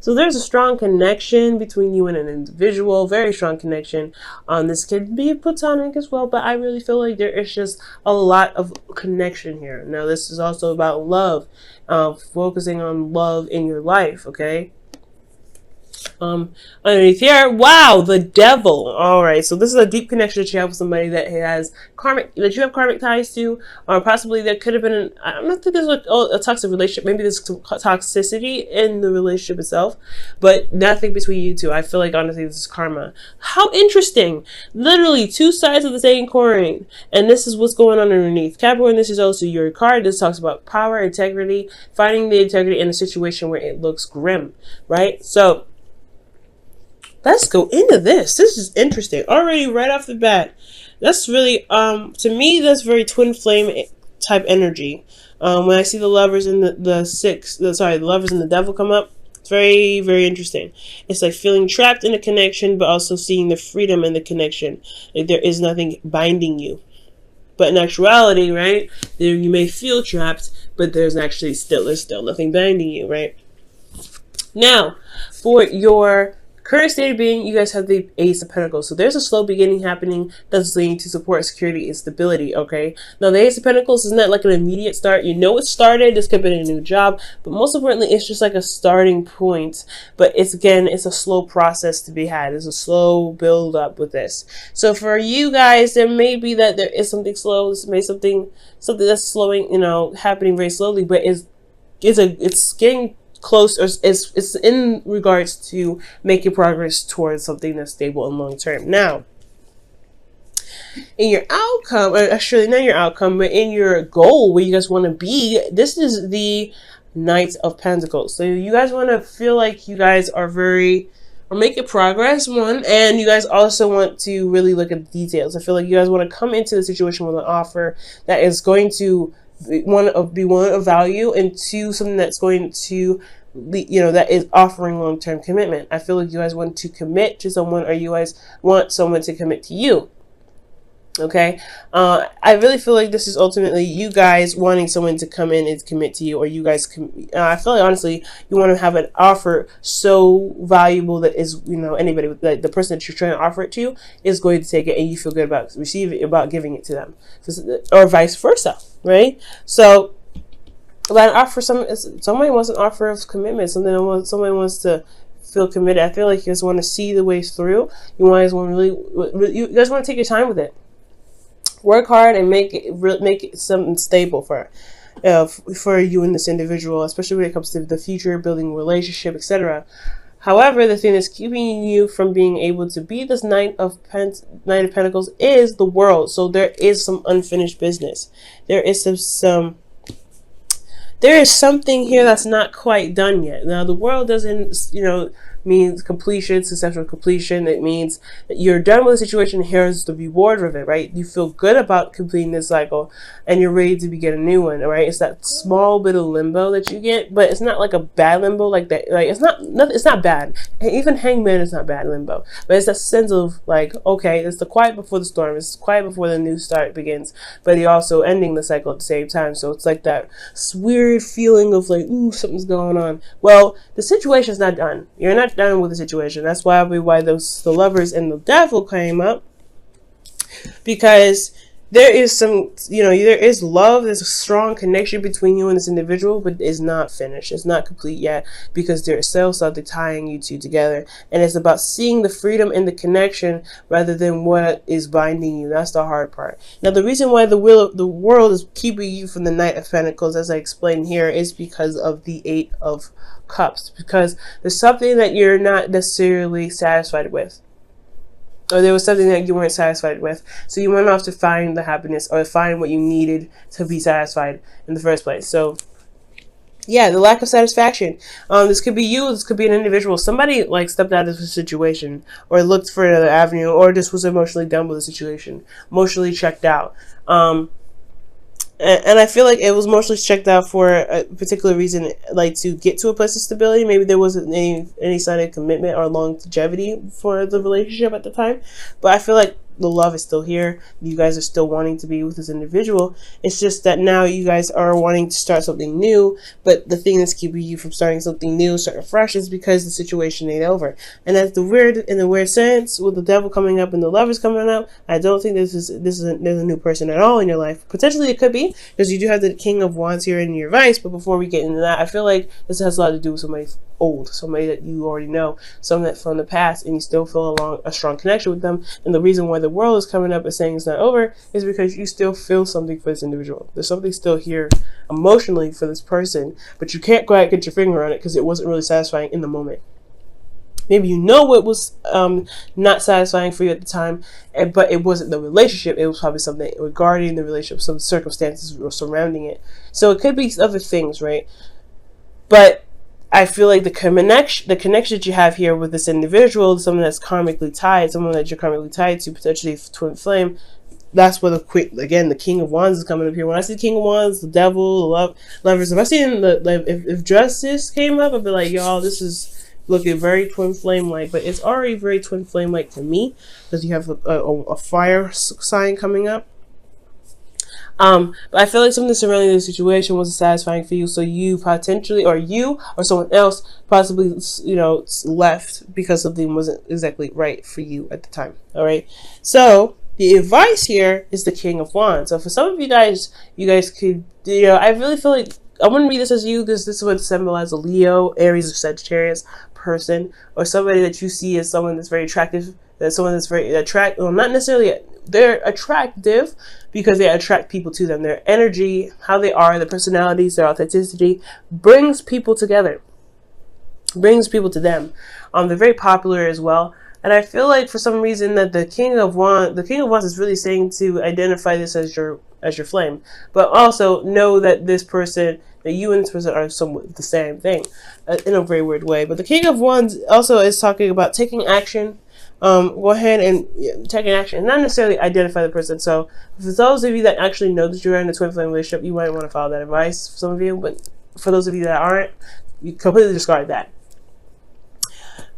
So there's a strong connection between you and an individual, very strong connection. This could be platonic as well, but I really feel like there is just a lot of connection here. Now, this is also about love, focusing on love in your life, okay? Underneath here, wow, the devil. All right, so this is a deep connection that you have with somebody that has that you have karmic ties to, or possibly there could have been I don't think there's a toxic relationship. Maybe there's toxicity in the relationship itself, but nothing between you two. I feel like honestly this is karma. How interesting! Literally two sides of the same coin, and this is what's going on underneath. Capricorn, this is also your card. This talks about power, integrity, finding the integrity in a situation where it looks grim, right? So let's go into this. This is interesting. Already right off the bat. That's really, to me, that's very twin flame type energy. When I see the lovers and the lovers and the devil come up, it's very, very interesting. It's like feeling trapped in a connection, but also seeing the freedom in the connection. Like there is nothing binding you. But in actuality, right, there you may feel trapped, but there's still nothing binding you, right? Now, for your current state of being, you guys have the Ace of Pentacles. So there's a slow beginning happening that's leading to support, security, and stability, okay? Now, the Ace of Pentacles is not like an immediate start. You know it started. This could be a new job. But most importantly, it's just like a starting point. But it's a slow process to be had. It's a slow build up with this. So for you guys, there may be that there is something slow. This may something that's slowing, happening very slowly. But it's getting close, or it's in regards to making progress towards something that's stable and long term. Now, in your outcome, or actually not your outcome, but in your goal where you guys want to be, this is the Knight of Pentacles. So you guys want to feel like you guys are making progress, one, and you guys also want to really look at the details. I feel like you guys want to come into the situation with an offer that is going to one of value, and two, something that's going to that is offering long-term commitment. I feel like you guys want to commit to someone, or you guys want someone to commit to you. Okay, I really feel like this is ultimately you guys wanting someone to come in and commit to you, or you guys I feel like honestly you want to have an offer so valuable that is anybody, like the person that you're trying to offer it to is going to take it, and you feel good about receiving it, about giving it to them, or vice versa, right? So but an offer, somebody wants an offer of commitment, somebody wants to feel committed. I feel like you guys want to see the ways through. You guys want to take your time with it. Work hard and make it something stable for you and this individual, especially when it comes to the future, building a relationship, etc. However, the thing that's keeping you from being able to be this Knight of Pentacles is the world. So there is some unfinished business. There is there is something here that's not quite done yet. Now, the world doesn't, means completion, successful completion. It means that you're done with the situation. Here's the reward of it, right? You feel good about completing this cycle, and you're ready to begin a new one, right? It's that small bit of limbo that you get, but it's not like a bad limbo like that. Like it's not bad. Even Hangman is not bad limbo, but it's that sense of like, okay, it's the quiet before the storm. It's quiet before the new start begins, but you're also ending the cycle at the same time. So it's like that weird feeling of like, ooh, something's going on. Well, the situation's not done. You're not done with the situation. That's why the lovers and the devil came up, because there is there is love. There's a strong connection between you and this individual, but it's not finished. It's not complete yet, because there is still something tying you two together, and it's about seeing the freedom in the connection rather than what is binding you. That's the hard part. Now, the reason why the world is keeping you from the Knight of Pentacles, as I explained here, is because of the Eight of Cups, because there's something that you're not necessarily satisfied with, or there was something that you weren't satisfied with, so you went off to find the happiness, or find what you needed to be satisfied in the first place. So yeah, the lack of satisfaction. This could be you, this could be an individual. Somebody like stepped out of the situation, or looked for another avenue, or just was emotionally done with the situation, emotionally checked out. And I feel like it was mostly checked out for a particular reason, like to get to a place of stability. Maybe there wasn't any sign of commitment or longevity for the relationship at the time. But I feel like the love is still here. You guys are still wanting to be with this individual. It's just that now you guys are wanting to start something new, but the thing that's keeping you from starting something new, starting fresh, is because the situation ain't over. And that's the weird, in the weird sense, with the devil coming up and the lovers coming up, I don't think there's a new person at all in your life. Potentially it could be, because you do have the King of Wands here in your advice, but before we get into that, I feel like this has a lot to do with somebody old, somebody that you already know, someone that from the past, and you still feel a strong connection with them. And the reason why the world is coming up and saying it's not over is because you still feel something for this individual. There's something still here emotionally for this person, but you can't go out and get your finger on it because it wasn't really satisfying in the moment. Maybe you know what was not satisfying for you at the time, but it wasn't the relationship. It was probably something regarding the relationship, some circumstances were surrounding it. So it could be other things, right? But I feel like the connection that you have here with this individual, someone that's karmically tied, someone that you're karmically tied to, potentially twin flame, that's where the King of Wands is coming up here. When I see King of Wands, the devil, the lovers, if I see if Justice came up, I'd be like, y'all, this is looking very twin flame like, but it's already very twin flame like to me, because you have a fire sign coming up. But I feel like something surrounding the situation wasn't satisfying for you, so you potentially, or someone else possibly, left because something wasn't exactly right for you at the time. All right. So the advice here is the King of Wands. So for some of you guys could, I really feel like I wouldn't read this as you, because this would symbolize a Leo, Aries, or Sagittarius person, or somebody that you see as someone that's very attractive, not necessarily they're attractive because they attract people to them. Their energy, how they are, their personalities, their authenticity brings people together, brings people to them. They're very popular as well. And I feel like for some reason that the King of Wands is really saying to identify this as your flame, but also know that this person, that you and this person are somewhat the same thing, in a very weird way. But the King of Wands also is talking about taking action. Go ahead and take an action, and not necessarily identify the person. So for those of you that actually know that you're in a twin flame relationship, you might want to follow that advice, for some of you. But for those of you that aren't, you completely discard that.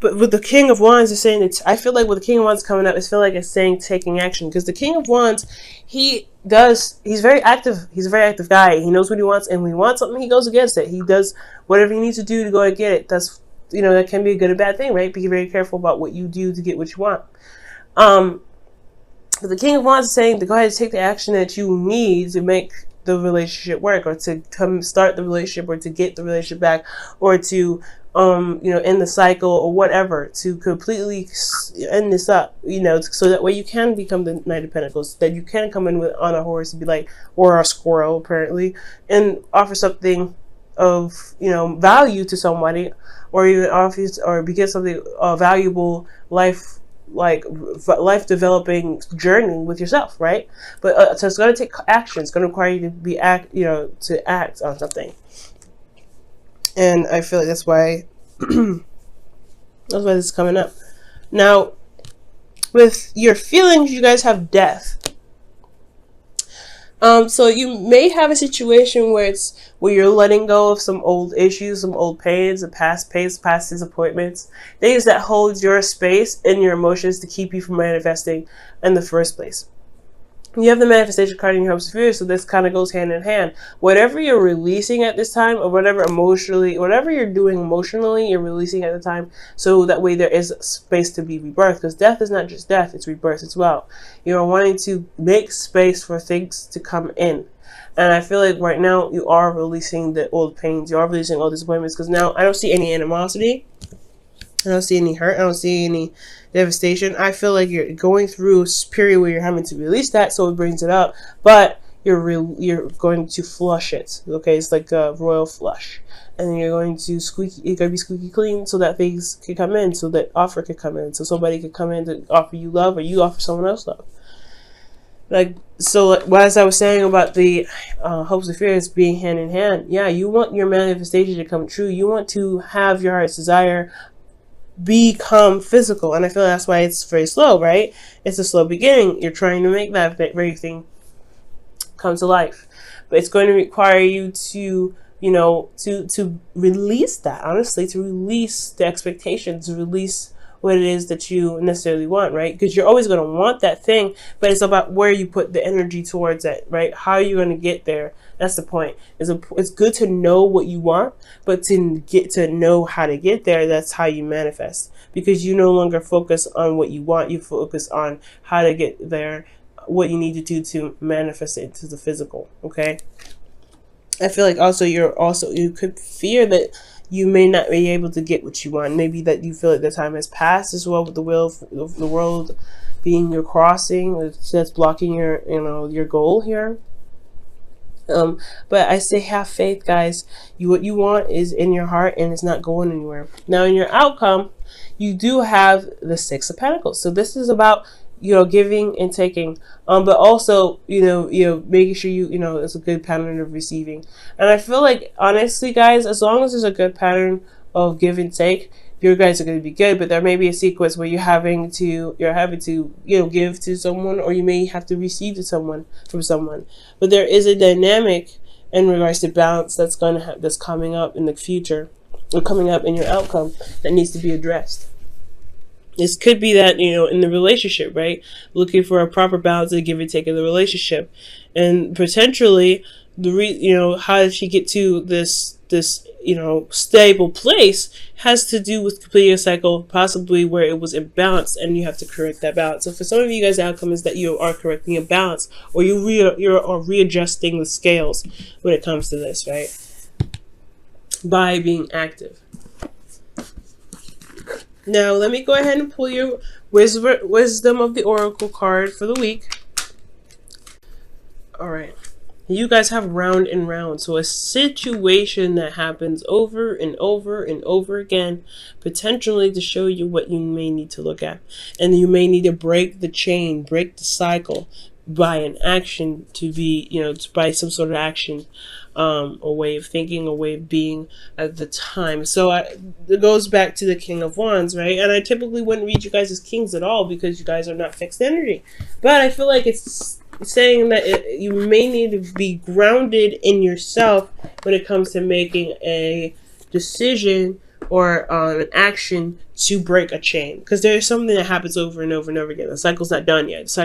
But with the King of Wands, it's saying that I feel like with the King of Wands coming up, it's saying taking action, because the King of Wands, he's very active. He's a very active guy. He knows what he wants, and when he wants something, he goes against it. He does whatever he needs to do to go and get it. That's, that can be a good or bad thing, right? Be very careful about what you do to get what you want. But the King of Wands is saying to go ahead and take the action that you need to make the relationship work, or to come start the relationship, or to get the relationship back, or to end the cycle, or whatever, to completely end this up, so that way you can become the Knight of Pentacles, that you can come in on a horse and be like, or a squirrel apparently, and offer something of value to somebody, or even begin something valuable life developing journey with yourself, right? But so it's going to take action. It's going to require you to act on something. And I feel like that's why this is coming up. Now, with your feelings, you guys have death. So you may have a situation where you're letting go of some old issues, some old pains, past disappointments, things that hold your space and your emotions to keep you from manifesting in the first place. You have the manifestation card in your hopes of fear, so this kind of goes hand in hand. Whatever you're releasing at this time, or whatever you're doing emotionally, you're releasing at the time, so that way there is space to be rebirthed. Because death is not just death, it's rebirth as well. You're wanting to make space for things to come in. And I feel like right now you are releasing the old pains, you are releasing old disappointments, because now I don't see any animosity. I don't see any hurt. I don't see any devastation. I feel like you're going through a period where you're having to release that, so it brings it up. But you're going to flush it. Okay, it's like a royal flush, and then you're going to be squeaky clean, so that things can come in, so that offer can come in, so somebody can come in to offer you love, or you offer someone else love. As I was saying about the hopes and fears being hand in hand, yeah, you want your manifestation to come true. You want to have your heart's desire become physical, and I feel that's why it's very slow, right? It's a slow beginning. You're trying to make that very thing come to life, but it's going to require you to release that, honestly, to release the expectations, to release what it is that you necessarily want, right? Because you're always going to want that thing, but it's about where you put the energy towards it, right? How are you going to get there? That's the point. It's good to know what you want, but to get to know how to get there, that's how you manifest. Because you no longer focus on what you want, you focus on how to get there, what you need to do to manifest it into the physical, okay? I feel like also you could fear that you may not be able to get what you want. Maybe that you feel like the time has passed as well, with the world being your crossing that's blocking your your goal here. But I say have faith, guys. What you want is in your heart, and it's not going anywhere. Now, in your outcome, you do have the Six of Pentacles. So this is about giving and taking, but also making sure it's a good pattern of receiving. And I feel like, honestly, guys, as long as there's a good pattern of give and take, your guys are going to be good. But there may be a sequence where you're having to give to someone, or you may have to receive from someone. But there is a dynamic in regards to balance that's coming up in the future, or coming up in your outcome, that needs to be addressed. This could be that, in the relationship, right? Looking for a proper balance of give and take in the relationship. And potentially, how did she get to this stable place has to do with completing a cycle, possibly where it was imbalanced, and you have to correct that balance. So for some of you guys, the outcome is that you are correcting a balance, or you're readjusting the scales when it comes to this, right? By being active. Now, let me go ahead and pull your Wisdom of the Oracle card for the week. All right. You guys have round and round. So a situation that happens over and over and over again, potentially to show you what you may need to look at. And you may need to break the chain, break the cycle by an action, to be, by some sort of action. A way of thinking, a way of being at the time. So it goes back to the King of Wands, right? And I typically wouldn't read you guys as kings at all, because you guys are not fixed energy. But I feel like it's saying that you may need to be grounded in yourself when it comes to making a decision or an action to break a chain, because there's something that happens over and over and over again. The cycle's not done yet. It's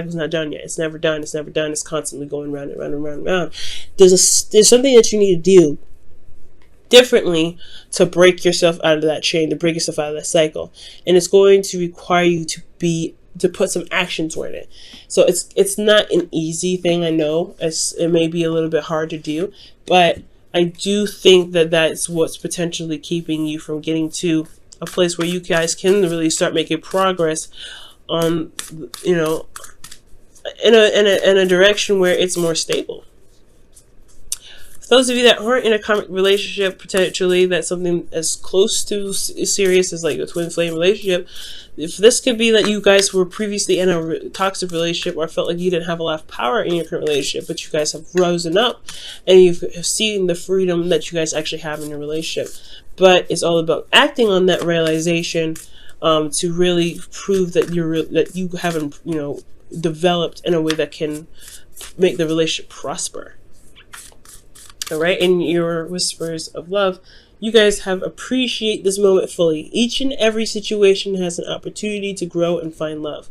never done. It's constantly going round and round and round and round. There's something that you need to do differently to break yourself out of that chain, to break yourself out of that cycle, and it's going to require you to put some action toward it. So it's not an easy thing. I know it may be a little bit hard to do, but I do think that that's what's potentially keeping you from getting to a place where you guys can really start making progress on, in a direction where it's more stable. For those of you that aren't in a karmic relationship, potentially that's something as close to serious as like a twin flame relationship. If this could be that you guys were previously in a toxic relationship, or felt like you didn't have a lot of power in your current relationship, but you guys have risen up and you've seen the freedom that you guys actually have in your relationship. But it's all about acting on that realization to really prove that you haven't developed in a way that can make the relationship prosper. All right, in your whispers of love, you guys have appreciate this moment fully. Each and every situation has an opportunity to grow and find love.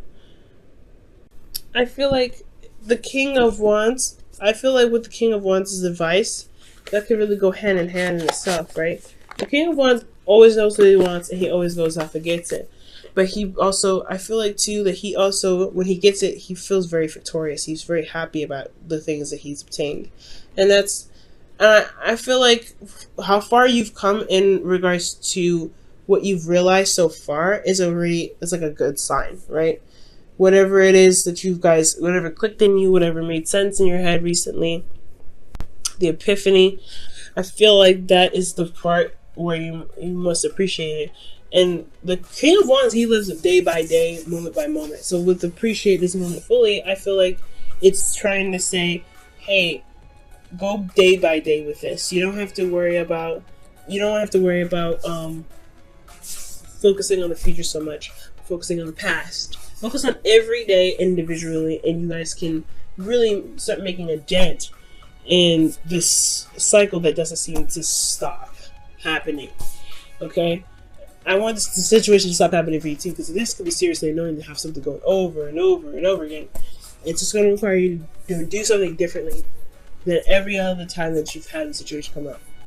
I feel like the King of Wands, with the King of Wands' advice, that could really go hand in hand in itself, right? The King of Wands always knows what he wants, and he always goes off and gets it. But he also, I feel like too, that he also, when he gets it, he feels very victorious. He's very happy about the things that he's obtained. And that's, I feel like how far you've come in regards to what you've realized so far is like a good sign, right? Whatever it is that you guys, whatever clicked in you, whatever made sense in your head recently, the epiphany, I feel like that is the part where you must appreciate it. And the King of Wands, he lives day by day, moment by moment. So with appreciate this moment fully, I feel like it's trying to say, hey, go day by day with this. You don't have to worry about focusing on the future so much, focusing on the past. Focus on every day individually, and you guys can really start making a dent in this cycle that doesn't seem to stop happening. Okay? I want this situation to stop happening for you too, because this could be seriously annoying to have something going over and over and over again. It's just going to require you to do something differently than every other time that you've had the situation come up.